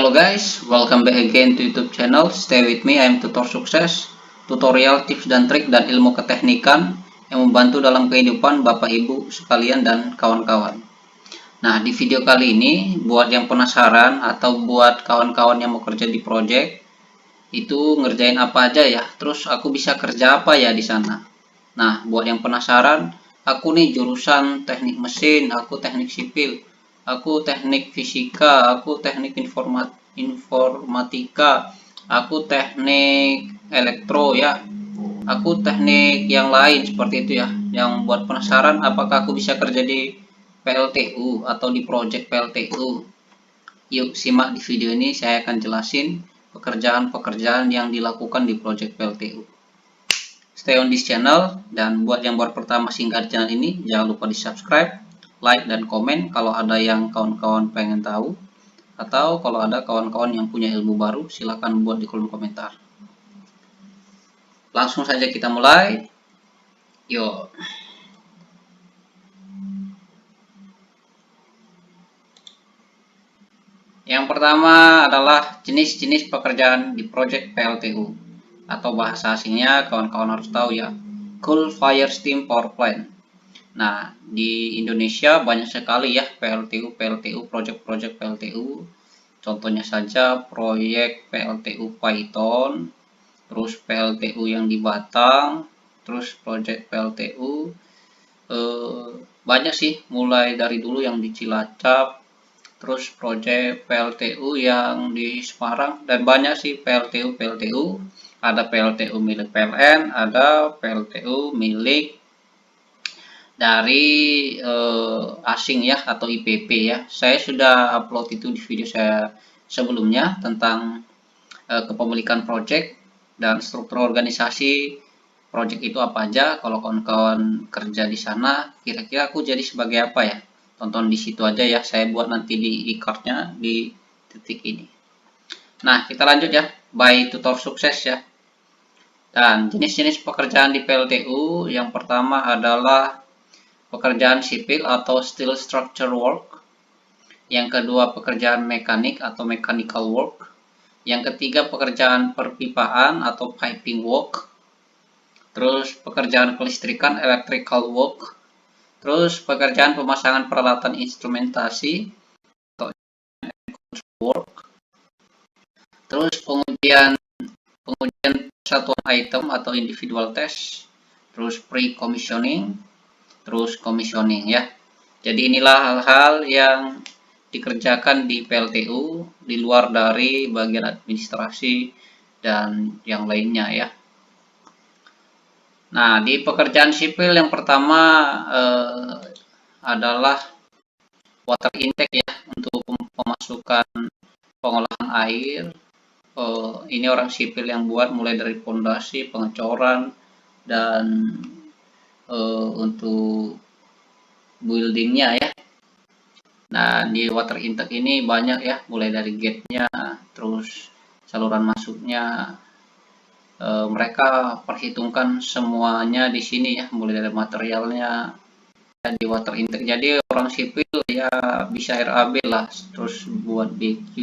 Hello guys, welcome back again to YouTube channel. Stay with me, I am Tutor Sukses. Tutorial, tips dan trik dan ilmu keteknikan yang membantu dalam kehidupan Bapak Ibu sekalian dan kawan-kawan. Nah, di video kali ini buat yang penasaran atau buat kawan-kawan yang mau kerja di project itu ngerjain apa aja ya. Terus aku bisa kerja apa ya di sana. Nah, buat yang penasaran, aku nih jurusan teknik mesin, aku teknik sipil. Aku teknik fisika, aku teknik informatika, aku teknik elektro ya, aku teknik yang lain seperti itu ya. Yang buat penasaran apakah aku bisa kerja di PLTU atau di project PLTU. Yuk simak di video ini, saya akan jelasin pekerjaan-pekerjaan yang dilakukan di project PLTU. Stay on this channel, dan buat yang baru pertama singgah di channel ini, jangan lupa di subscribe, like, dan komen kalau ada yang kawan-kawan pengen tahu, atau kalau ada kawan-kawan yang punya ilmu baru, silahkan buat di kolom komentar. Langsung saja kita mulai. Yuk. Yang pertama adalah jenis-jenis pekerjaan di project PLTU, atau bahasa asingnya kawan-kawan harus tahu ya, Coal Fire Steam Power Plant. Nah, di Indonesia banyak sekali ya PLTU, project-project PLTU. Contohnya saja proyek PLTU Python, terus PLTU yang di Batang, terus project PLTU banyak sih, mulai dari dulu yang di Cilacap, terus project PLTU yang di Semarang, dan banyak sih PLTU. Ada PLTU milik PLN, ada PLTU milik dari asing ya, atau IPP ya. Saya sudah upload itu di video saya sebelumnya tentang kepemilikan project dan struktur organisasi project itu apa aja. Kalau kawan-kawan kerja di sana, kira-kira aku jadi sebagai apa ya? Tonton di situ aja ya. Saya buat nanti di e-cardnya di titik ini. Nah, kita lanjut ya. By Tutor Sukses ya. Dan jenis-jenis pekerjaan di PLTU yang pertama adalah pekerjaan sipil atau steel structure work. Yang kedua pekerjaan mekanik atau mechanical work. Yang ketiga pekerjaan perpipaan atau piping work. Terus pekerjaan kelistrikan electrical work. Terus pekerjaan pemasangan peralatan instrumentasi atau work. Terus pengujian satuan item atau individual test. Terus pre-commissioning. Terus commissioning ya. Jadi inilah hal-hal yang dikerjakan di PLTU di luar dari bagian administrasi dan yang lainnya ya. Nah, di pekerjaan sipil yang pertama adalah water intake ya, untuk pemasukan pengolahan air. Ini orang sipil yang buat, mulai dari fondasi, pengecoran, dan untuk buildingnya ya. Nah, di water intake ini banyak ya, mulai dari gate-nya, terus saluran masuknya. Mereka perhitungkan semuanya di sini ya, mulai dari materialnya di water intake. Jadi orang sipil ya bisa RAB lah, terus buat BQ,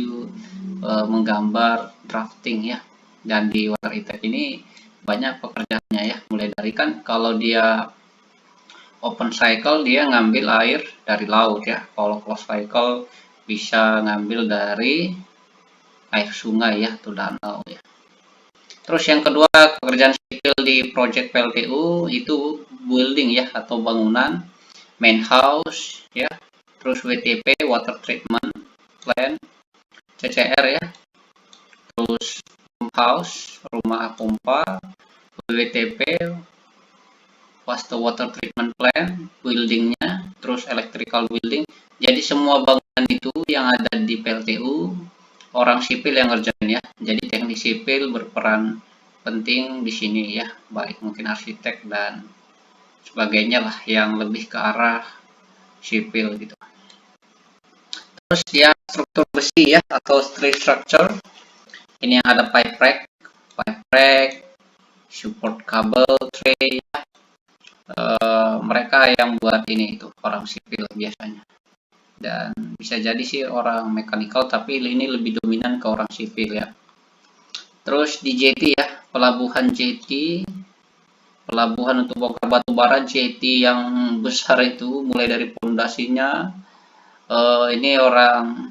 menggambar, drafting ya. Dan di water intake ini banyak pekerjaannya ya, mulai dari kan kalau dia open cycle dia ngambil air dari laut ya. Kalau closed cycle bisa ngambil dari air sungai ya, atau danau ya. Terus yang kedua pekerjaan sipil di project PLTU itu building ya, atau bangunan, main house ya, terus WTP water treatment plant, CCR ya, terus pump house rumah pompa, WTP water treatment plant buildingnya, terus electrical building. Jadi semua bangunan itu yang ada di PLTU orang sipil yang ngerjain ya. Jadi teknik sipil berperan penting di sini ya, baik mungkin arsitek dan sebagainya lah yang lebih ke arah sipil gitu. Terus ya struktur besi ya, atau steel structure. Ini yang ada pipe rack, support kabel, tray ya. Mereka yang buat ini itu orang sipil biasanya. dan bisa jadi sih orang mekanikal, tapi ini lebih dominan ke orang sipil ya. Terus di jetty ya, pelabuhan jetty, pelabuhan untuk bongkar batu bara jetty yang besar itu, mulai dari pondasinya, ini orang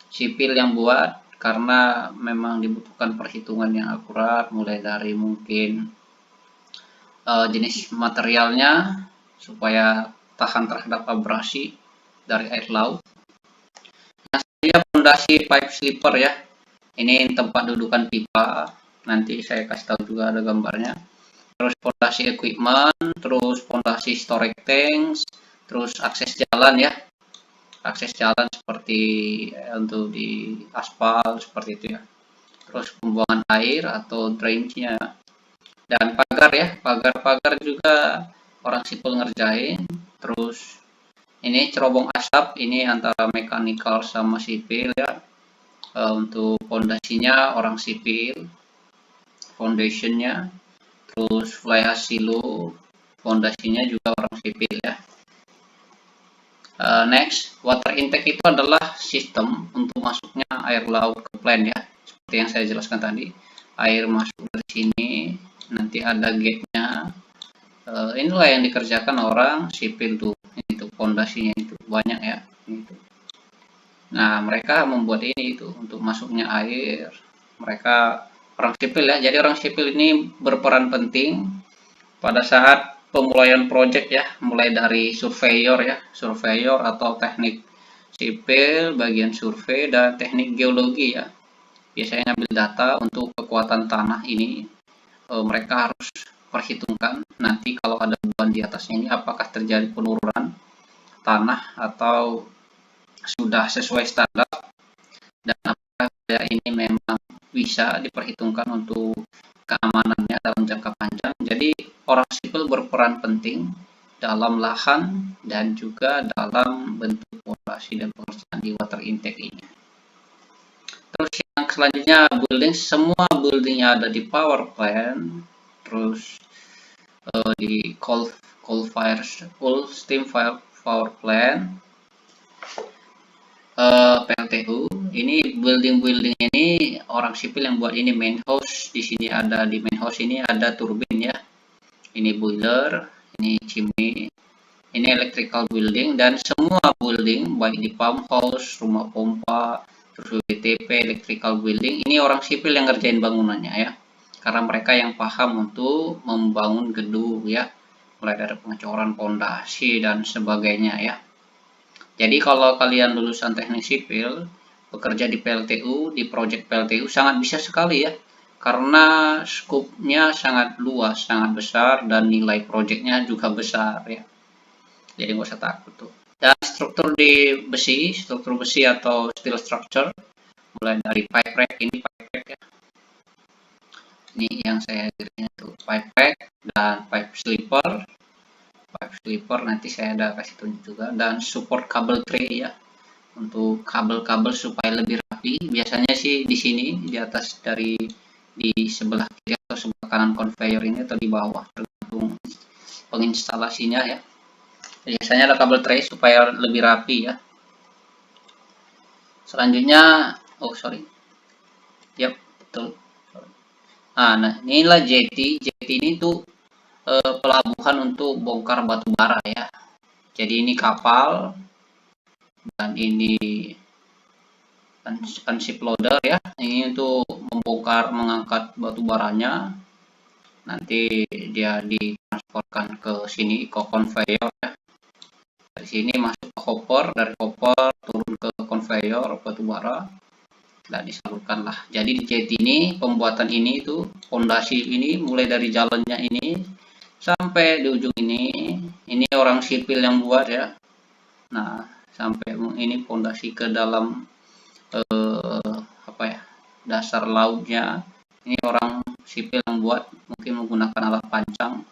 sipil yang buat, karena memang dibutuhkan perhitungan yang akurat, mulai dari mungkin jenis materialnya supaya tahan terhadap abrasi dari air laut. Yang pondasi pipe slipper ya, ini tempat dudukan pipa, nanti saya kasih tahu juga ada gambarnya. Terus pondasi equipment, terus pondasi storage tanks, terus akses jalan ya, akses jalan seperti untuk di aspal seperti itu ya. Terus pembuangan air atau drainnya, dan pagar ya, pagar-pagar juga orang sipil ngerjain. Terus ini cerobong asap, ini antara mekanikal sama sipil ya. Untuk pondasinya orang sipil, foundationnya, terus fly ash silo, fondasinya juga orang sipil ya. Next, water intake itu adalah sistem untuk masuknya air laut ke plant ya, seperti yang saya jelaskan tadi. Air masuk dari sini, nanti ada gate-nya. Inilah yang dikerjakan orang sipil tuh, itu fondasinya itu banyak ya. Gitu. Nah, mereka membuat ini itu untuk masuknya air. Mereka orang sipil ya. Jadi orang sipil ini berperan penting pada saat pemulaian proyek ya, mulai dari surveyor ya, surveyor atau teknik sipil, bagian survei, dan teknik geologi ya. Biasanya ambil data untuk kekuatan tanah ini, mereka harus perhitungkan nanti kalau ada beban di atasnya ini apakah terjadi penurunan tanah atau sudah sesuai standar, dan apakah ini memang bisa diperhitungkan untuk keamanannya dalam jangka panjang. Jadi orang sipil berperan penting dalam lahan dan juga dalam bentuk fondasi dan pengerjaan di water intake ini. Terus yang selanjutnya building, semua building yang ada di power plant, terus di coal steam power plant, PLTU, ini building ini orang sipil yang buat. Ini main house, di sini ada, di main house ini ada turbin ya, ini boiler, ini chimney, ini electrical building, dan semua building baik di pump house, rumah pompa, terus WTP, electrical building, ini orang sipil yang ngerjain bangunannya ya, karena mereka yang paham untuk membangun gedung ya, mulai dari pengecoran pondasi dan sebagainya ya. Jadi kalau kalian lulusan teknik sipil bekerja di PLTU, di proyek PLTU, sangat bisa sekali ya, karena skupnya sangat luas, sangat besar, dan nilai proyeknya juga besar ya. Jadi nggak usah takut tuh. Dan struktur di besi, struktur besi atau steel structure, mulai dari pipe rack, ini pipe rack ya. Ini yang saya ajarin itu pipe rack dan pipe sleeper nanti saya ada kasih tunjuk juga, dan support kabel tray ya, untuk kabel-kabel supaya lebih rapi. Biasanya sih di sini di atas, dari di sebelah kiri atau sebelah kanan conveyor ini, atau di bawah tergantung penginstalasinya ya. Biasanya ada kabel tray supaya lebih rapi ya. Selanjutnya, betul. Nah, inilah jetty. Jetty ini tuh pelabuhan untuk bongkar batu bara ya. Jadi ini kapal, dan ini ship loader ya. Ini untuk membongkar, mengangkat batu baranya. Nanti dia ditransportkan ke sini, ke conveyor ya. Dari sini masuk ke hopper, dari hopper turun ke conveyor batu bara, dan disalurkanlah. Jadi di jetty ini, pembuatan ini itu fondasi ini, mulai dari jalannya ini sampai di ujung ini orang sipil yang buat ya. Nah, sampai ini fondasi ke dalam dasar lautnya, ini orang sipil yang buat, mungkin menggunakan alat pancang.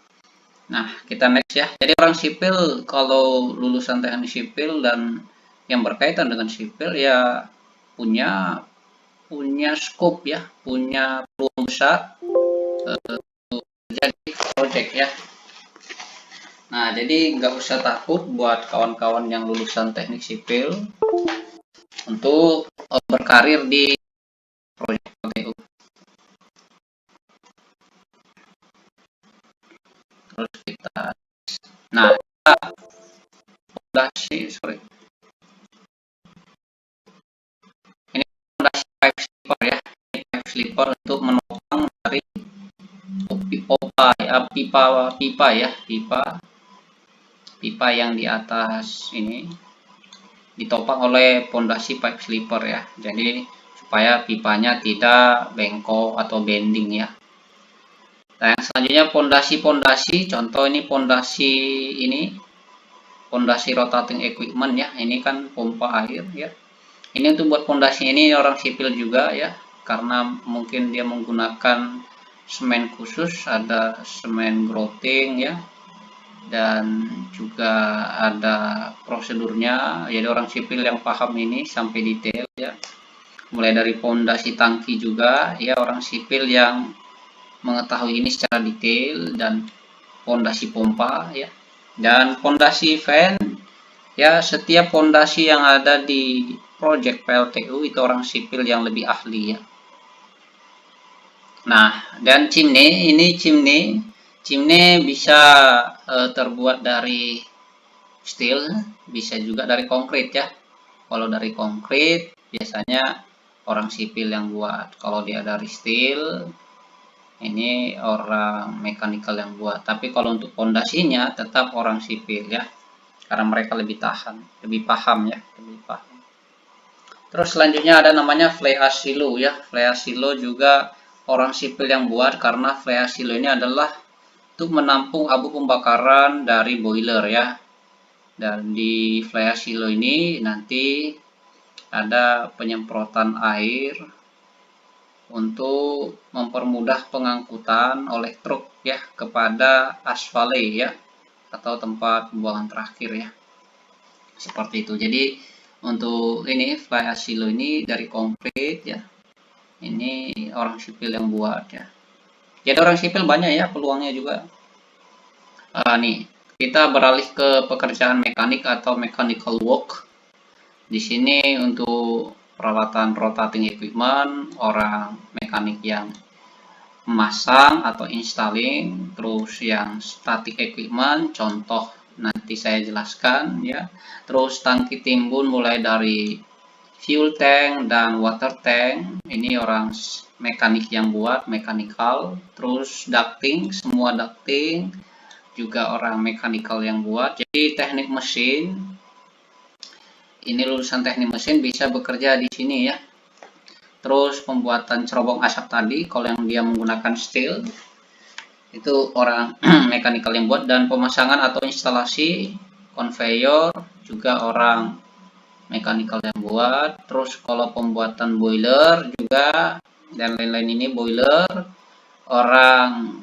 Nah, kita next ya. Jadi orang sipil kalau lulusan teknik sipil dan yang berkaitan dengan sipil ya punya scope ya, punya peluang besar jadi project ya. Nah, jadi nggak usah takut buat kawan-kawan yang lulusan teknik sipil untuk berkarir di proyek PLTU. Terus kita, nah, fondasi, sorry, ini fondasi pipe sleeper ya, ini pipe sleeper untuk menopang dari pipa ya, pipa yang di atas ini ditopang oleh pondasi pipe sleeper ya. Jadi supaya pipanya tidak bengkok atau bending ya. Nah, yang selanjutnya pondasi-pondasi, contoh ini pondasi rotating equipment ya. Ini kan pompa air ya. Ini untuk buat pondasi ini orang sipil juga ya, karena mungkin dia menggunakan semen khusus, ada semen grouting ya, dan juga ada prosedurnya. Jadi orang sipil yang paham ini sampai detail ya, mulai dari pondasi tangki juga ya, orang sipil yang mengetahui ini secara detail, dan pondasi pompa ya, dan pondasi fan ya. Setiap pondasi yang ada di project PLTU itu orang sipil yang lebih ahli ya. Nah, dan chimney ini chimney bisa terbuat dari steel, bisa juga dari konkrit ya. Kalau dari konkrit biasanya orang sipil yang buat, kalau dia dari steel ini orang mekanikal yang buat. Tapi kalau untuk pondasinya tetap orang sipil ya, karena mereka lebih lebih paham ya, lebih paham. Terus selanjutnya ada namanya fly ash silo ya. Fly ash silo juga orang sipil yang buat, karena fly ash silo ini adalah untuk menampung abu pembakaran dari boiler ya. Dan di fly ash silo ini nanti ada penyemprotan air untuk mempermudah pengangkutan oleh truk ya kepada aspal ya, atau tempat pembuangan terakhir ya. Seperti itu. Jadi untuk ini fly ash silo ini dari konkrit ya. Ini orang sipil yang buat ya. Jadi orang sipil banyak ya peluangnya juga. Nih, kita beralih ke pekerjaan mekanik atau mechanical work. Di sini untuk peralatan rotating equipment, orang mekanik yang memasang atau installing, terus yang static equipment, contoh nanti saya jelaskan ya. Terus tangki timbun mulai dari fuel tank dan water tank, ini orang mekanik yang buat, mechanical. Terus ducting, semua ducting juga orang mechanical yang buat. Jadi teknik mesin, ini lulusan teknik mesin bisa bekerja di sini ya. Terus pembuatan cerobong asap tadi, kalau yang dia menggunakan steel itu orang mechanical yang buat, dan pemasangan atau instalasi conveyor juga orang mechanical yang buat. Terus kalau pembuatan boiler juga dan lain-lain ini boiler orang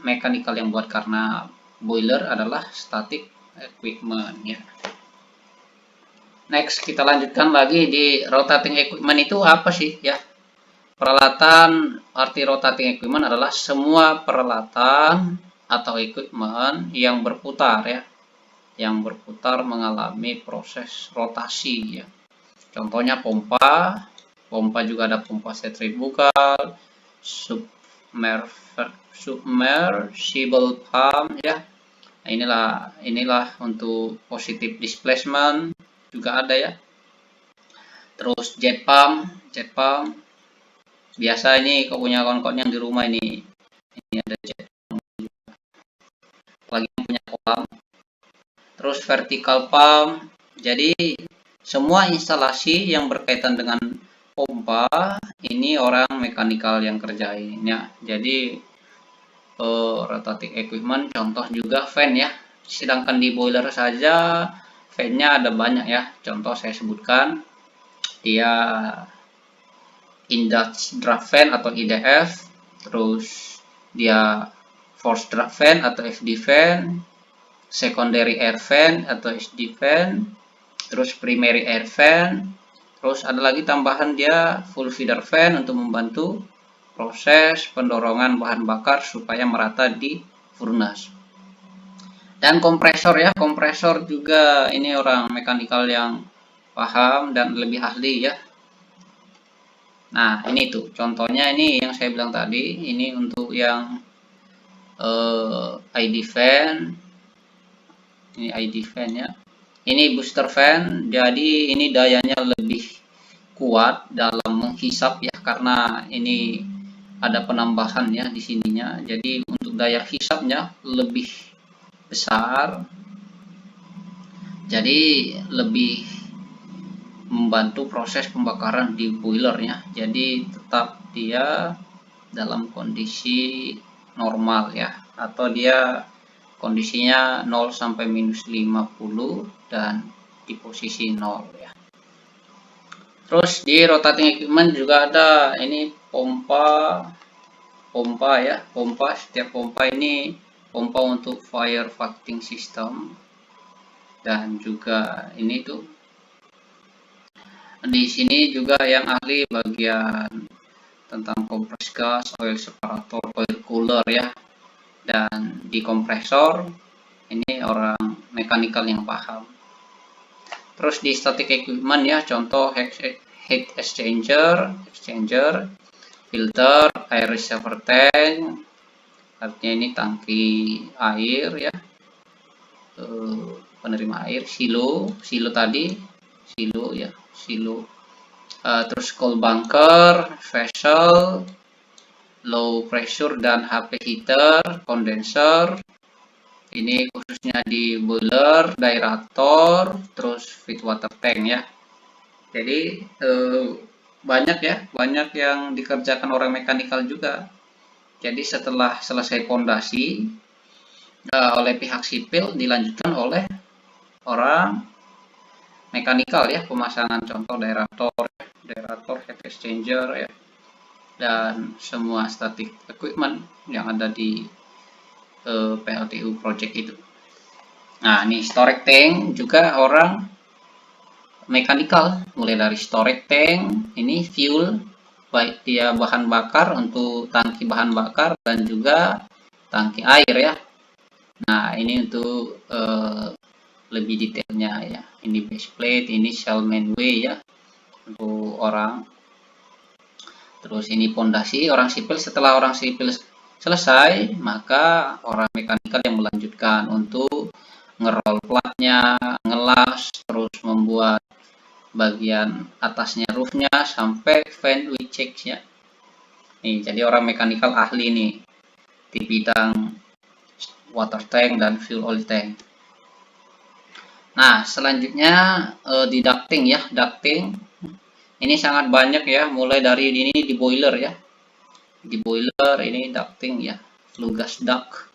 mechanical yang buat, karena boiler adalah static equipment ya. Next, kita lanjutkan lagi di rotating equipment itu apa sih ya? Peralatan, arti rotating equipment adalah semua peralatan atau equipment yang berputar ya, yang berputar mengalami proses rotasi ya. Contohnya pompa juga ada pompa sentrifugal, submersible pump ya. Nah, inilah untuk positive displacement juga ada ya. Terus jet pump biasa ini kau punya kawan-kawan yang di rumah ini ada jet pump juga. Apalagi yang punya kolam. Terus vertical pump. Jadi semua instalasi yang berkaitan dengan pompa ini orang mekanikal yang kerjain ya. Jadi rotating equipment contoh juga fan ya. Sedangkan di boiler saja fan-nya ada banyak ya. Contoh saya sebutkan, dia induced draft fan atau IDF, terus dia forced draft fan atau FD fan, secondary air fan atau SD fan, terus primary air fan, terus ada lagi tambahan dia full feeder fan untuk membantu proses pendorongan bahan bakar supaya merata di furnace. Dan kompresor ya, kompresor juga ini orang mekanikal yang paham dan lebih ahli ya. Nah, ini tuh contohnya, ini yang saya bilang tadi, ini untuk yang ID fan, ini ID fan ya. Ini booster fan, jadi ini dayanya lebih kuat dalam menghisap ya, karena ini ada penambahan ya di sininya. Jadi untuk daya hisapnya lebih besar, jadi lebih membantu proses pembakaran di boilernya. Jadi tetap dia dalam kondisi normal ya, atau dia kondisinya 0 sampai minus 50 dan di posisi 0 ya. Terus di rotating equipment juga ada ini pompa ya, pompa. Setiap pompa ini pompa untuk fire fighting system, dan juga ini tuh di sini juga yang ahli bagian tentang kompres gas, oil separator, oil cooler ya, dan di kompresor ini orang mekanikal yang paham. Terus di static equipment ya, contoh heat exchanger, filter, air reservoir tank, artinya ini tangki air ya, penerima air, silo tadi, silo ya, terus cold bunker, vessel, low pressure dan HP heater, condenser. Ini khususnya di boiler, dierator, terus feed water tank ya. Jadi banyak yang dikerjakan orang mekanikal juga. Jadi setelah selesai fondasi oleh pihak sipil, dilanjutkan oleh orang mekanikal ya, pemasangan contoh dierator, heat exchanger ya, dan semua static equipment yang ada di PLTU project itu. Nah, ini storage tank juga orang mekanikal, mulai dari storage tank, ini fuel, baik dia bahan bakar untuk tangki bahan bakar dan juga tangki air ya. Nah, ini untuk lebih detailnya ya. Ini base plate, ini shell manway ya untuk orang. Terus ini pondasi orang sipil. Setelah orang sipil selesai, maka orang mekanikal yang melanjutkan untuk ngerol platnya, ngelas, terus membuat bagian atasnya roofnya sampai fan with checks ya. Nih, jadi orang mekanikal ahli nih di bidang water tank dan fuel oil tank. Nah, selanjutnya di ducting ya, ducting ini sangat banyak ya, mulai dari ini di boiler ya. Di boiler ini ducting ya, flue gas duct.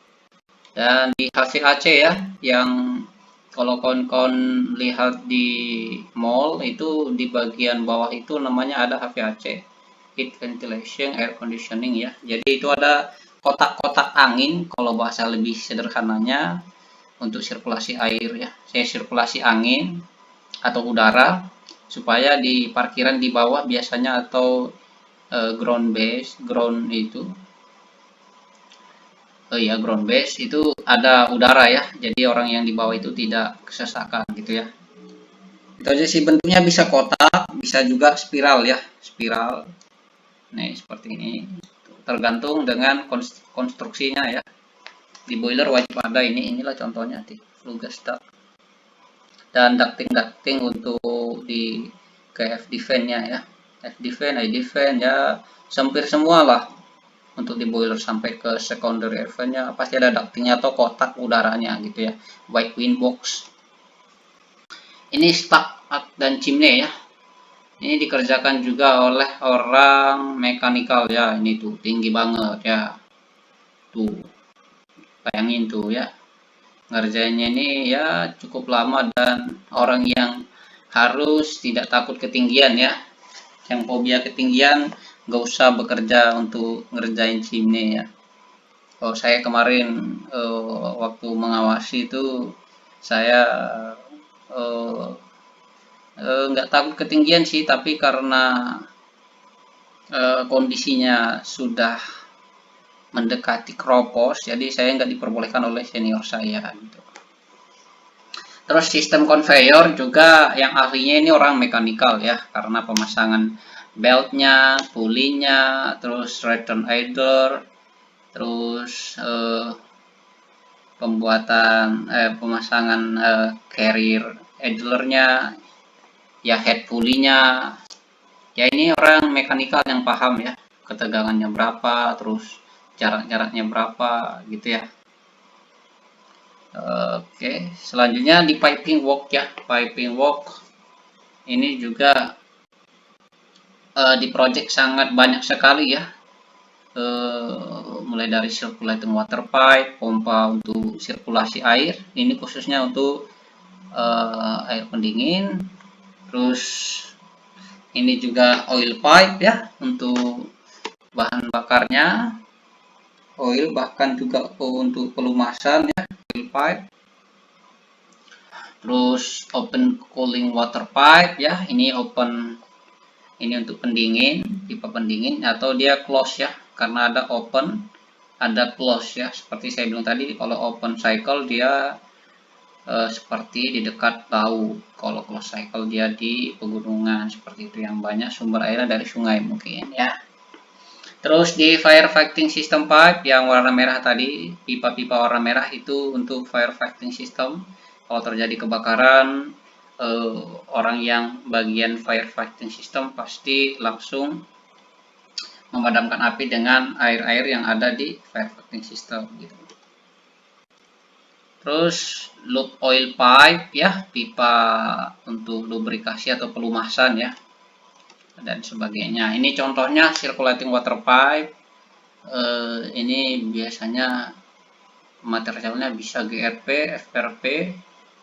Dan di HVAC ya, yang kalau kawan-kawan lihat di mall itu di bagian bawah itu namanya ada HVAC, heat ventilation air conditioning ya. Jadi itu ada kotak-kotak angin kalau bahasa lebih sederhananya untuk sirkulasi air ya, sirkulasi angin atau udara, supaya di parkiran di bawah biasanya atau ground base itu ada udara ya, jadi orang yang di bawah itu tidak kesesakan gitu ya. Itu aja sih, bentuknya bisa kotak, bisa juga spiral ya, spiral. Nih seperti ini, tergantung dengan konstruksinya ya. Di boiler wajib ada inilah contohnya di flue gas duct. Dan ducting untuk di KFD fan-nya ya, FD fan, ID fan ya, sempir semua lah. Untuk di boiler sampai ke secondary air fan-nya pasti ada ductingnya atau kotak udaranya gitu ya, white wind box. Ini stack dan chimney ya, ini dikerjakan juga oleh orang mekanikal ya. Ini tuh tinggi banget ya, tuh bayangin tuh ya, ngerjainnya ini ya cukup lama, dan orang yang harus tidak takut ketinggian ya, yang fobia ketinggian nggak usah bekerja untuk ngerjain chimney ya. Kalau saya kemarin waktu mengawasi itu, saya nggak takut ketinggian sih, tapi karena kondisinya sudah mendekati kropos, jadi saya nggak diperbolehkan oleh senior saya gitu. Terus sistem conveyor juga yang ahlinya ini orang mekanikal ya, karena pemasangan beltnya, pulley-nya, terus return idler, terus pemasangan carrier idlernya, ya head pulley-nya. Ya ini orang mekanikal yang paham ya, ketegangannya berapa, terus jarak-jaraknya berapa gitu ya. Oke, selanjutnya di piping work ya. Piping work ini juga di project sangat banyak sekali ya. Mulai dari circulating water pipe, pompa untuk sirkulasi air. Ini khususnya untuk air pendingin. Terus ini juga oil pipe ya, untuk bahan bakarnya. Oil, bahkan juga untuk pelumasan ya, oil pipe. Terus open cooling water pipe ya, ini open, ini untuk pendingin, pipa pendingin, atau dia close ya, karena ada open ada close ya. Seperti saya bilang tadi, kalau open cycle dia seperti di dekat laut, kalau close cycle dia di pegunungan, seperti itu, yang banyak sumber airnya dari sungai mungkin ya. Terus di firefighting system pipe yang warna merah tadi, pipa-pipa warna merah itu untuk firefighting system. Kalau terjadi kebakaran, orang yang bagian firefighting system pasti langsung memadamkan api dengan air-air yang ada di firefighting system gitu. Terus loop oil pipe ya, pipa untuk lubrikasi atau pelumasan ya, dan sebagainya. Ini contohnya circulating water pipe. Ini biasanya materialnya bisa GRP, FRP,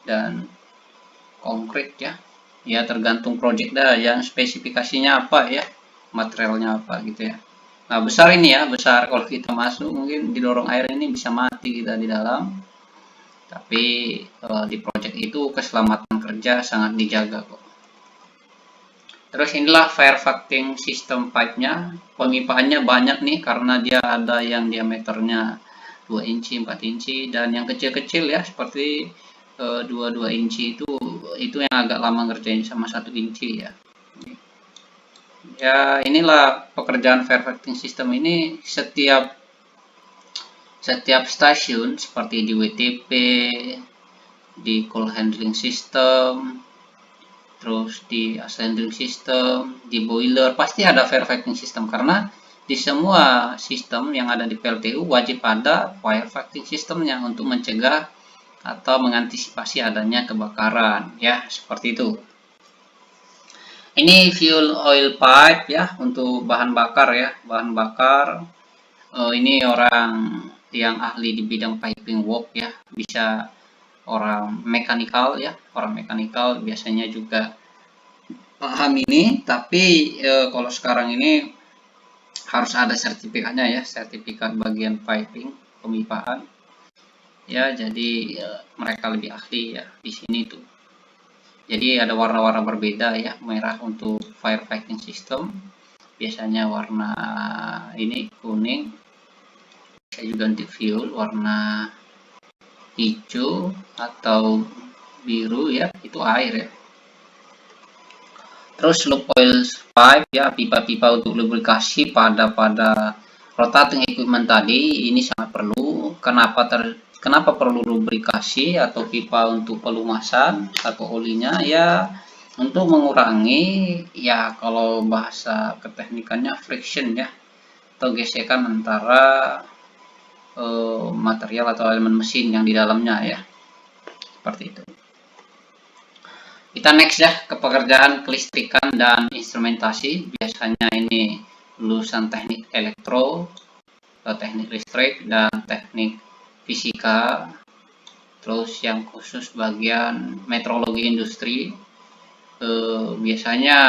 dan konkrit ya. Ya tergantung project dah, yang spesifikasinya apa ya, materialnya apa gitu ya. Nah besar ini ya, besar, kalau kita masuk mungkin didorong air ini bisa mati kita di dalam. Tapi di project itu keselamatan kerja sangat dijaga kok. Terus inilah firefighting system pipe-nya. Pemipaannya banyak nih, karena dia ada yang diameternya 2 inci, 4 inci, dan yang kecil-kecil ya, seperti 2 inci itu yang agak lama ngerjain, sama 1 inci ya. Ya inilah pekerjaan firefighting system ini. Setiap stasiun seperti di WTP, di coal handling system, terus di handling system, di boiler, pasti ada firefighting system, karena di semua sistem yang ada di PLTU wajib ada firefighting systemnya untuk mencegah atau mengantisipasi adanya kebakaran ya, seperti itu. Ini fuel oil pipe ya, untuk bahan bakar ya, bahan bakar. Ini orang yang ahli di bidang piping work ya, bisa orang mekanikal ya, orang mekanikal biasanya juga paham ini. Tapi kalau sekarang ini harus ada sertifikatnya ya, sertifikat bagian piping, pemipaan ya. Jadi mereka lebih ahli ya di sini tuh. Jadi ada warna-warna berbeda ya, merah untuk firefighting system, biasanya warna ini kuning, bisa juga untuk fuel warna hijau atau biru ya, itu air ya. Terus loop oil pipe ya, pipa-pipa untuk lubrikasi pada rotating equipment tadi, ini sangat perlu. Kenapa perlu lubrikasi atau pipa untuk pelumasan atau olinya ya, untuk mengurangi ya, kalau bahasa keteknikannya friction ya, atau gesekan antara material atau elemen mesin yang di dalamnya ya, seperti itu. Kita next ya ke pekerjaan kelistrikan dan instrumentasi. Biasanya ini lulusan teknik elektro, teknik listrik, dan teknik fisika. Terus yang khusus bagian metrologi industri. Biasanya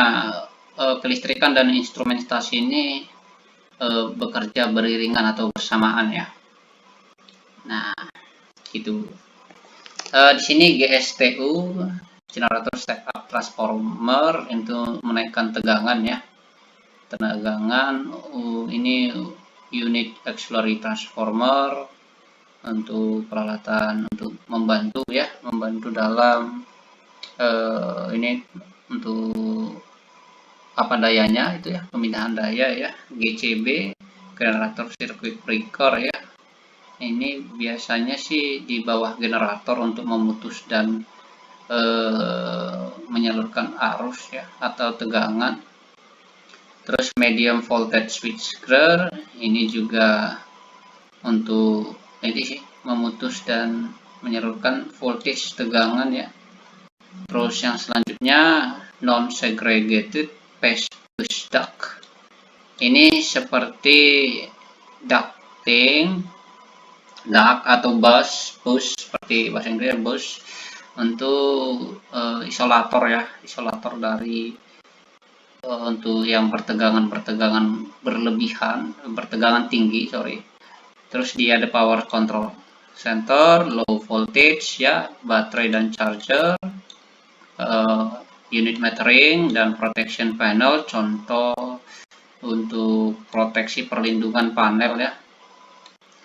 kelistrikan dan instrumentasi ini bekerja beriringan atau bersamaan ya. Nah, gitu. Di sini GSTU, generator step up transformer, itu menaikkan tegangan ya. Tegangan ini unit auxiliary transformer, untuk peralatan untuk membantu ya, membantu dalam ini untuk apa dayanya itu ya, pemindahan daya ya, GCB generator circuit breaker ya. Ini biasanya sih di bawah generator untuk memutus dan menyalurkan arus ya atau tegangan. Terus medium voltage switchgear ini juga untuk ini sih memutus dan menyalurkan voltage tegangan ya. Terus yang selanjutnya non segregated phase push duct. Ini seperti ducting, duct atau bus, push seperti bahasa Inggris bus untuk isolator ya, isolator dari untuk yang bertegangan berlebihan, bertegangan tinggi, sorry. Terus dia ada power control center, low voltage ya, baterai dan charger, unit metering dan protection panel, contoh untuk proteksi perlindungan panel ya.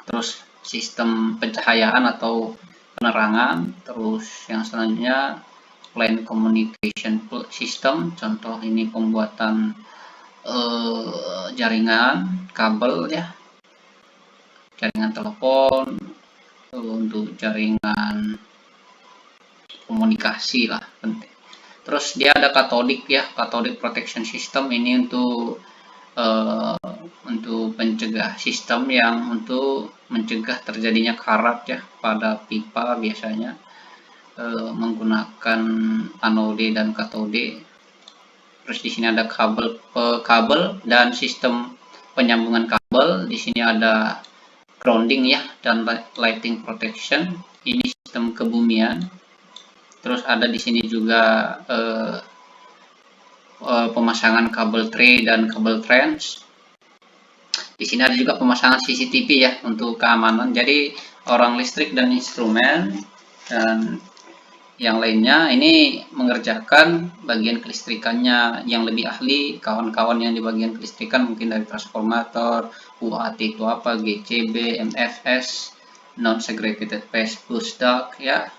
Terus sistem pencahayaan atau penerangan. Terus yang selanjutnya LAN communication system, contoh ini pembuatan jaringan kabel ya, jaringan telepon, untuk jaringan komunikasi lah penting. Terus dia ada katodik ya, katodik protection system, ini untuk mencegah sistem yang untuk mencegah terjadinya karat ya pada pipa, biasanya menggunakan anode dan katode. Terus di sini ada kabel dan sistem penyambungan kabel. Di sini ada grounding ya dan lighting protection. Ini sistem kebumian. Terus ada di sini juga pemasangan kabel tray dan kabel trans. Di sini ada juga pemasangan CCTV ya untuk keamanan. Jadi orang listrik dan instrumen dan yang lainnya ini mengerjakan bagian kelistrikannya yang lebih ahli. Kawan-kawan yang di bagian kelistrikan mungkin dari transformator, UAT itu apa, GCB, MFS, non segregated phase push duct ya,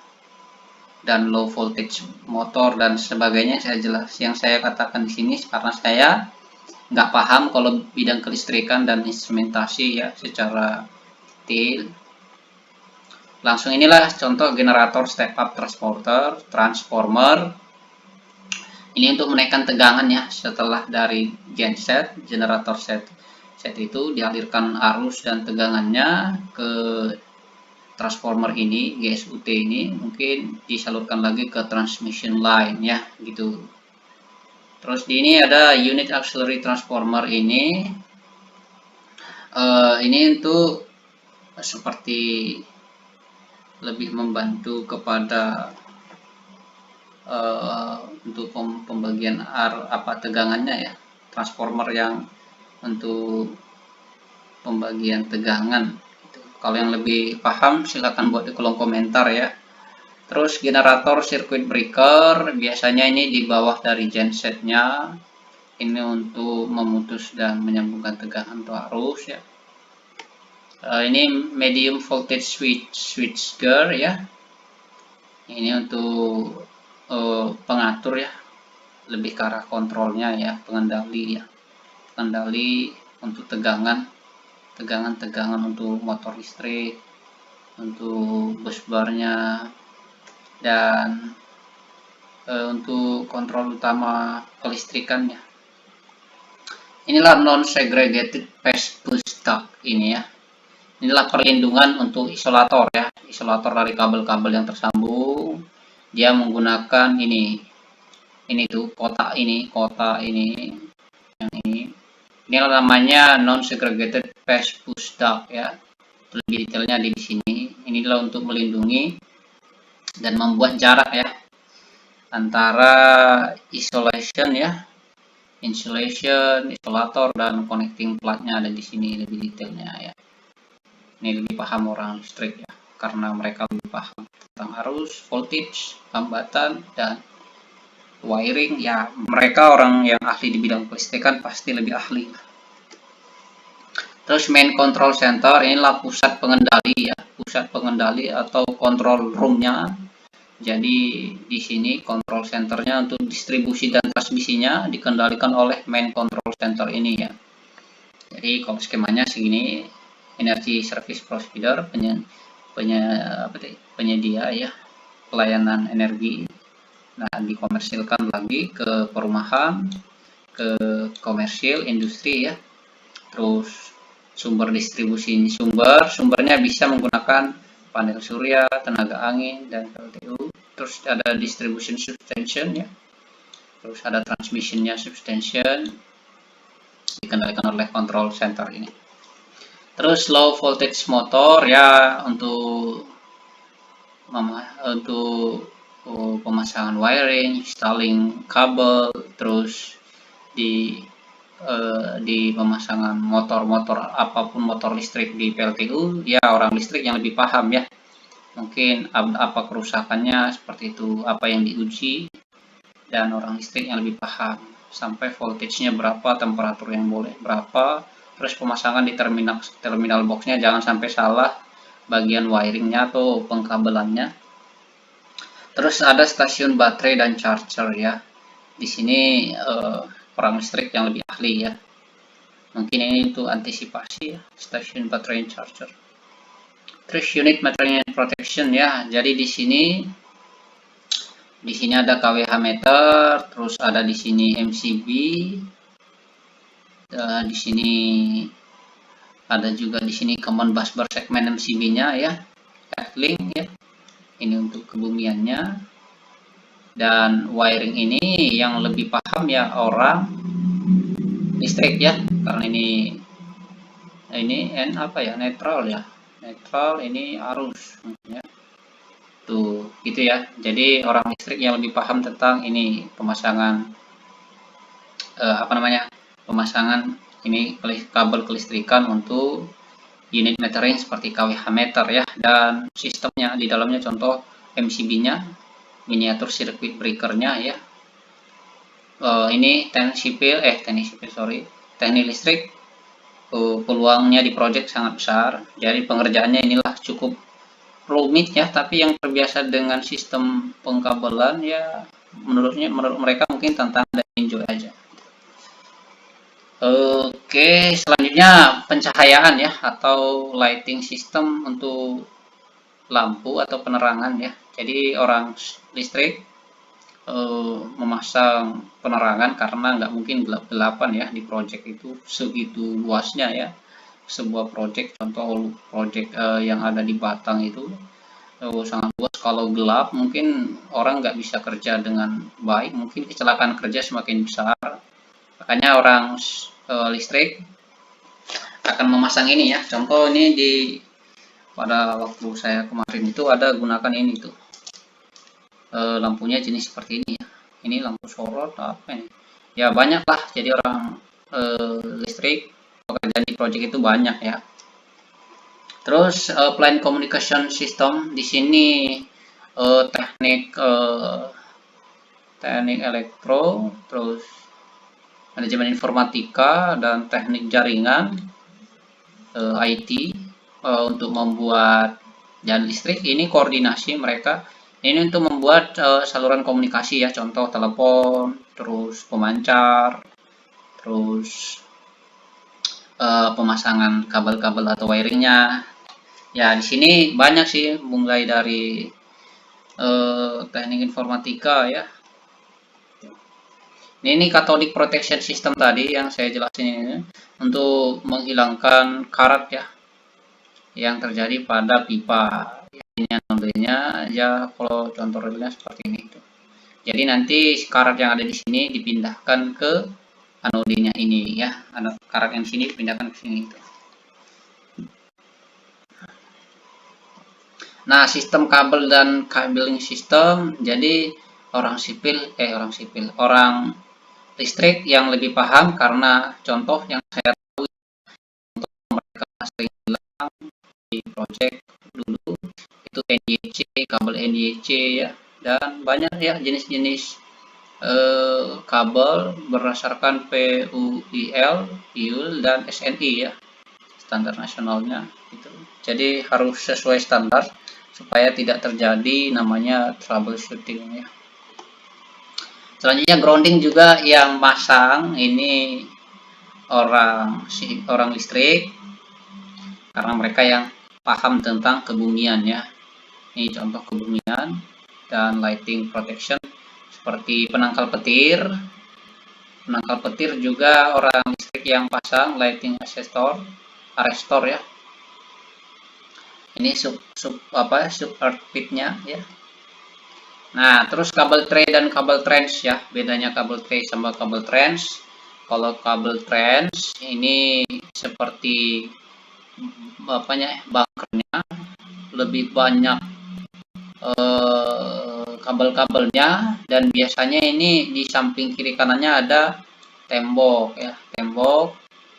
dan low voltage motor dan sebagainya. Saya jelas yang saya katakan di sini karena saya nggak paham kalau bidang kelistrikan dan instrumentasi ya secara detail. Langsung inilah contoh generator step up transformer. Ini untuk menaikkan tegangan ya, setelah dari genset, generator set itu dialirkan arus dan tegangannya ke transformer ini, GSUT ini, mungkin disalurkan lagi ke transmission line ya gitu. Terus di ini ada unit auxiliary transformer ini untuk seperti lebih membantu kepada untuk pembagian tegangannya ya, transformer yang untuk pembagian tegangan gitu. Kalau yang lebih paham silahkan buat di kolom komentar ya. Terus generator circuit breaker, biasanya ini di bawah dari gensetnya, ini untuk memutus dan menyambungkan tegangan atau arus ya. Ini medium voltage switchgear ya, ini untuk pengatur ya, lebih ke arah kontrolnya ya, pengendali ya, pengendali untuk tegangan untuk motor listrik, untuk busbarnya, dan untuk kontrol utama kelistrikannya. Inilah non segregated phase push duct ini ya. Inilah perlindungan untuk isolator ya, isolator dari kabel-kabel yang tersambung. Dia menggunakan ini tuh kotak ini yang ini. Inilah namanya non segregated phase push duct ya. Lebih detailnya di sini. Inilah untuk melindungi dan membuat jarak ya antara insulation ya, isolator dan connecting plugnya ada di sini lebih detailnya ya. Ini lebih paham orang listrik ya, karena mereka lebih paham tentang arus, voltage, hambatan, dan wiring ya. Mereka orang yang ahli di bidang kelistrikan pasti lebih ahli. Terus main control center inilah pusat pengendali ya, pusat pengendali atau control roomnya. Jadi di sini control centernya untuk distribusi dan transmisinya dikendalikan oleh main control center ini ya. Jadi kalau skemanya segini, energy service provider penyedia ya pelayanan energi. Nah, dikomersilkan lagi ke perumahan, ke komersil, industri ya. Terus sumber distribusi sumbernya bisa menggunakan panel surya, tenaga angin, dan PLTU. Terus ada distribution substation ya. Terus ada transmissionnya substation dikendalikan oleh control center ini. Terus low voltage motor ya untuk pemasangan wiring, installing kabel, terus di pemasangan motor-motor apapun motor listrik di PLTU ya orang listrik yang lebih paham ya, mungkin apa kerusakannya seperti itu, apa yang diuji, dan orang listrik yang lebih paham sampai voltage-nya berapa, temperatur yang boleh berapa. Terus pemasangan di terminal boxnya jangan sampai salah bagian wiringnya atau pengkabelannya. Terus ada stasiun baterai dan charger ya. Di sini orang listrik yang lebih ahli ya. Mungkin ini untuk antisipasi ya, stasiun baterai dan charger. Terus unit metering and protection ya. Jadi di sini ada kWh meter, terus ada di sini MCB. Di sini ada juga di sini common busbar segmen MCB-nya ya, F-link ya. Ini untuk kebumiannya. Dan wiring ini yang lebih paham ya orang listrik ya, karena ini apa ya, netral ya, netral ini arus ya. Tuh gitu ya. Jadi orang listrik yang lebih paham tentang ini pemasangan pemasangan ini kabel kelistrikan untuk unit metering seperti kWh meter ya, dan sistemnya di dalamnya contoh MCB-nya, miniatur circuit breaker-nya ya. Ini teknik listrik, peluangnya di project sangat besar. Jadi pengerjaannya inilah cukup rumit ya, tapi yang terbiasa dengan sistem pengkabelan ya menurut mereka mungkin tantangan dan enjoy aja. Oke, selanjutnya pencahayaan ya atau lighting system untuk lampu atau penerangan ya. Jadi orang listrik memasang penerangan karena nggak mungkin gelap-gelapan ya di project itu, segitu luasnya ya. Sebuah project, contoh project yang ada di Batang itu sangat luas. Kalau gelap mungkin orang nggak bisa kerja dengan baik, mungkin kecelakaan kerja semakin besar. Makanya orang listrik akan memasang ini ya. Contoh ini pada waktu saya kemarin itu ada gunakan ini tuh. Lampunya jenis seperti ini ya. Ini lampu sorot apa ini? Ya banyak lah. Jadi orang listrik pekerjaan di project itu banyak ya. Terus plan communication system di sini teknik elektro, terus manajemen informatika dan teknik jaringan IT untuk membuat jalan listrik. Ini koordinasi mereka. Ini untuk membuat saluran komunikasi ya, contoh telepon, terus pemancar, terus pemasangan kabel-kabel atau wiringnya. Ya di sini banyak sih, mulai dari teknik informatika ya. Ini cathodic protection system tadi yang saya jelasin ini untuk menghilangkan karat ya yang terjadi pada pipa. Ini contohnya ya, kalau contoh realnya seperti ini itu. Jadi nanti karat yang ada di sini dipindahkan ke anodenya ini ya, karat yang sini dipindahkan ke sini itu. Nah, sistem kabel dan cabling system, jadi orang listrik yang lebih paham karena contoh yang saya tahu, contoh mereka sering bilang di project dulu itu NYC, kabel NYC ya, dan banyak ya jenis-jenis kabel berdasarkan PUIL, dan SNI ya, standar nasionalnya gitu. Jadi harus sesuai standar supaya tidak terjadi namanya troubleshooting ya. Selanjutnya grounding juga yang masang ini orang listrik, karena mereka yang paham tentang kebumian ya. Ini contoh kebumian dan lighting protection seperti penangkal petir. Penangkal petir juga orang listrik yang pasang lighting arrestor ya. Ini sub earth pitnya ya. Nah, terus kabel tray dan kabel trans ya. Bedanya kabel tray sama kabel trans. Kalau kabel trans ini seperti bunkernya, lebih banyak kabel-kabelnya, dan biasanya ini di samping kiri kanannya ada tembok ya,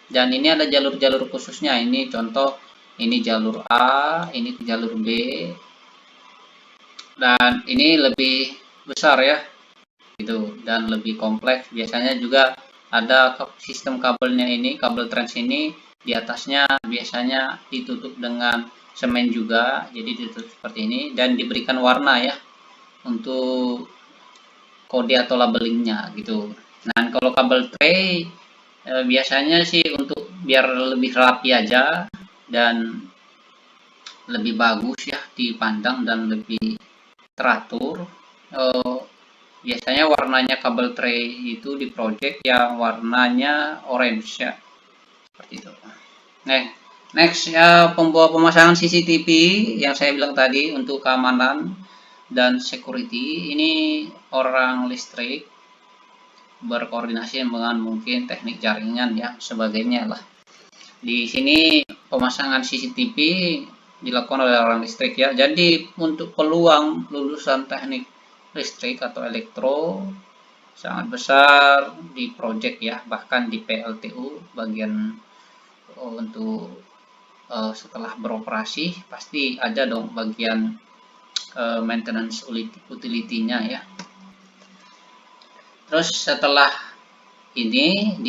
dan ini ada jalur-jalur khususnya. Ini contoh, ini jalur A, ini jalur B, dan ini lebih besar ya gitu, dan lebih kompleks. Biasanya juga ada sistem kabelnya, ini kabel trans ini di atasnya biasanya ditutup dengan semen juga, jadi ditutup seperti ini dan diberikan warna ya untuk kode atau labelingnya gitu. Nah, kalau kabel tray biasanya sih untuk biar lebih rapi aja dan lebih bagus ya dipandang dan lebih teratur. Biasanya warnanya kabel tray itu di project yang warnanya orange ya, seperti itu. Nah, next ya, pemasangan CCTV yang saya bilang tadi untuk keamanan dan security. Ini orang listrik berkoordinasi dengan mungkin teknik jaringan ya sebagainya lah. Di sini pemasangan CCTV dilakukan oleh orang listrik ya. Jadi untuk peluang lulusan teknik listrik atau elektro sangat besar di project ya, bahkan di PLTU bagian untuk setelah beroperasi pasti ada dong bagian maintenance utility-nya ya. Terus setelah ini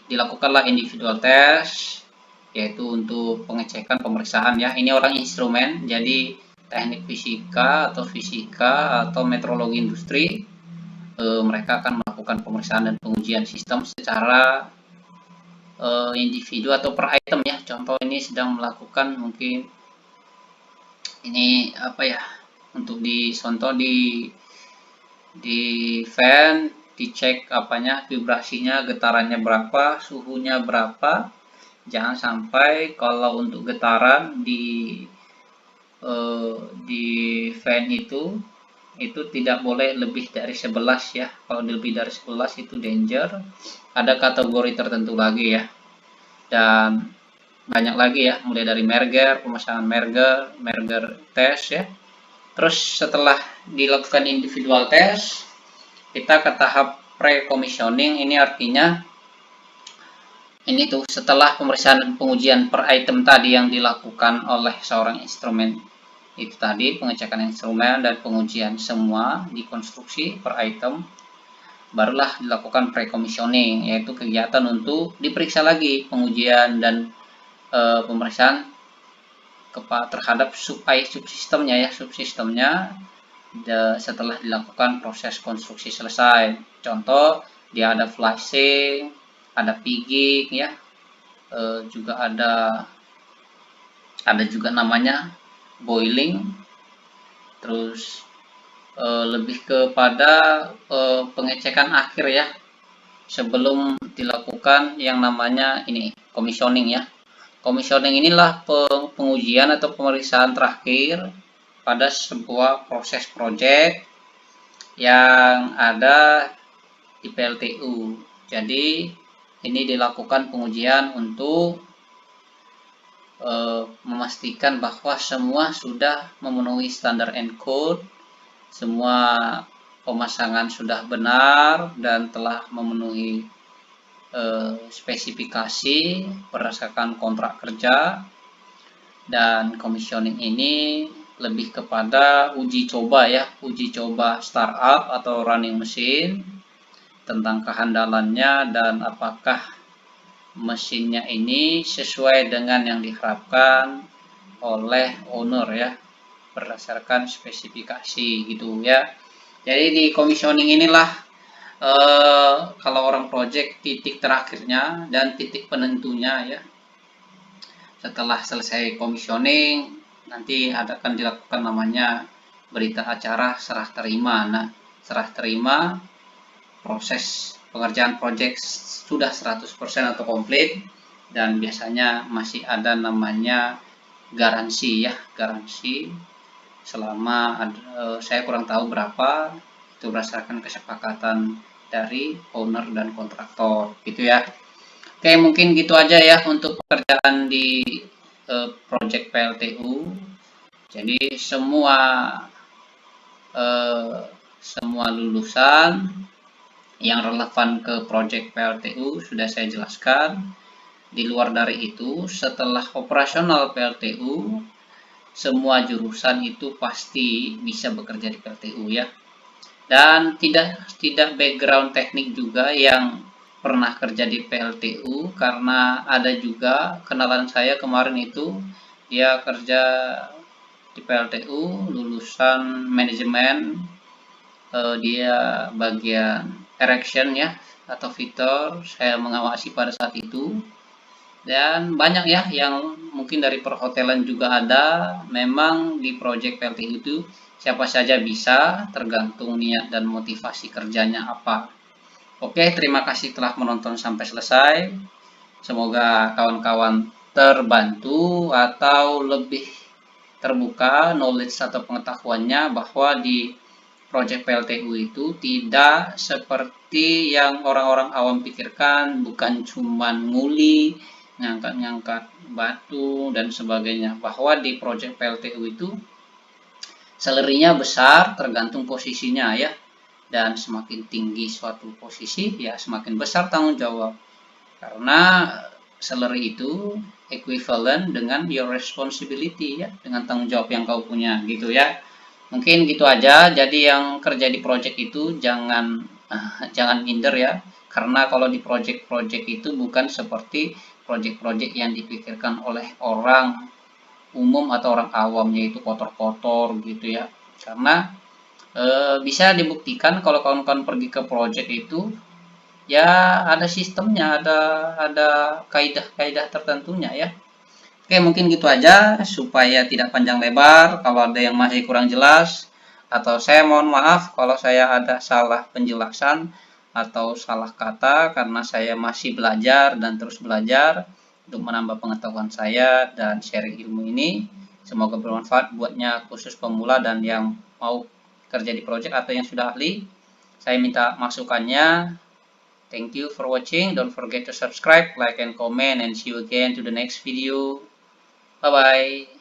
dilakukanlah individual test, yaitu untuk pengecekan pemeriksaan ya. Ini orang instrumen, jadi teknik fisika atau metrologi industri, mereka akan melakukan pemeriksaan dan pengujian sistem secara individu atau per item ya. Contoh ini sedang melakukan mungkin ini apa ya, untuk contoh di fan dicek vibrasinya, getarannya berapa, suhunya berapa. Jangan sampai kalau untuk getaran di fan itu tidak boleh lebih dari 11 ya. Kalau lebih dari 11 itu danger. Ada kategori tertentu lagi ya, dan banyak lagi ya, mulai dari merger, pemasangan merger test ya. Terus setelah dilakukan individual test, kita ke tahap pre-commissioning. Ini artinya ini tuh setelah pemeriksaan dan pengujian per item tadi yang dilakukan oleh seorang instrumen itu tadi, pengecekan instrumen dan pengujian semua di konstruksi per item, barulah dilakukan pre-commissioning, yaitu kegiatan untuk diperiksa lagi pengujian dan pemeriksaan terhadap subsistemnya setelah dilakukan proses konstruksi selesai. Contoh, dia ada flashing, ada pigging ya, juga ada juga namanya boiling. Terus lebih kepada pengecekan akhir ya, sebelum dilakukan yang namanya ini commissioning ya. Commissioning inilah pengujian atau pemeriksaan terakhir pada sebuah proses project yang ada di PLTU. Jadi ini dilakukan pengujian untuk memastikan bahwa semua sudah memenuhi standar encode, semua pemasangan sudah benar dan telah memenuhi spesifikasi berdasarkan kontrak kerja. Dan commissioning ini lebih kepada uji coba ya, uji coba startup atau running mesin, tentang kehandalannya dan apakah mesinnya ini sesuai dengan yang diharapkan oleh owner ya, berdasarkan spesifikasi gitu ya. Jadi di commissioning inilah kalau orang project titik terakhirnya dan titik penentunya ya. Setelah selesai commissioning nanti akan dilakukan namanya berita acara serah terima. Nah, serah terima proses pengerjaan project sudah 100% atau komplit, dan biasanya masih ada namanya garansi ya, garansi selama saya kurang tahu berapa, itu berdasarkan kesepakatan dari owner dan kontraktor gitu ya. Oke, mungkin gitu aja ya untuk pekerjaan di project PLTU. Jadi semua lulusan yang relevan ke project PLTU sudah saya jelaskan. Di luar dari itu, setelah operasional PLTU, semua jurusan itu pasti bisa bekerja di PLTU ya. Dan tidak background teknik juga yang pernah kerja di PLTU, karena ada juga kenalan saya kemarin itu dia kerja di PLTU lulusan manajemen, dia bagian erection ya atau fitter, saya mengawasi pada saat itu. Dan banyak ya yang mungkin dari perhotelan juga ada. Memang di project PLTU itu siapa saja bisa, tergantung niat dan motivasi kerjanya apa. Oke, terima kasih telah menonton sampai selesai. Semoga kawan-kawan terbantu atau lebih terbuka knowledge atau pengetahuannya bahwa di project PLTU itu tidak seperti yang orang-orang awam pikirkan, bukan cuman nguli, ngangkat-ngangkat batu dan sebagainya. Bahwa di project PLTU itu salary-nya besar tergantung posisinya ya, dan semakin tinggi suatu posisi ya semakin besar tanggung jawab, karena salary itu equivalent dengan your responsibility ya, dengan tanggung jawab yang kau punya gitu ya. Mungkin gitu aja. Jadi yang kerja di project itu jangan minder ya, karena kalau di project-project itu bukan seperti project-project yang dipikirkan oleh orang umum atau orang awam, yaitu kotor-kotor gitu ya. Karena bisa dibuktikan kalau kawan-kawan pergi ke project itu ya ada sistemnya, ada kaidah-kaidah tertentunya ya. Oke, mungkin gitu aja supaya tidak panjang lebar. Kalau ada yang masih kurang jelas, atau saya mohon maaf kalau saya ada salah penjelasan atau salah kata, karena saya masih belajar dan terus belajar untuk menambah pengetahuan saya dan sharing ilmu ini. Semoga bermanfaat buatnya, khusus pemula dan yang mau kerja di project atau yang sudah ahli. Saya minta masukannya. Thank you for watching. Don't forget to subscribe, like, and comment, and see you again to the next video. Bye bye.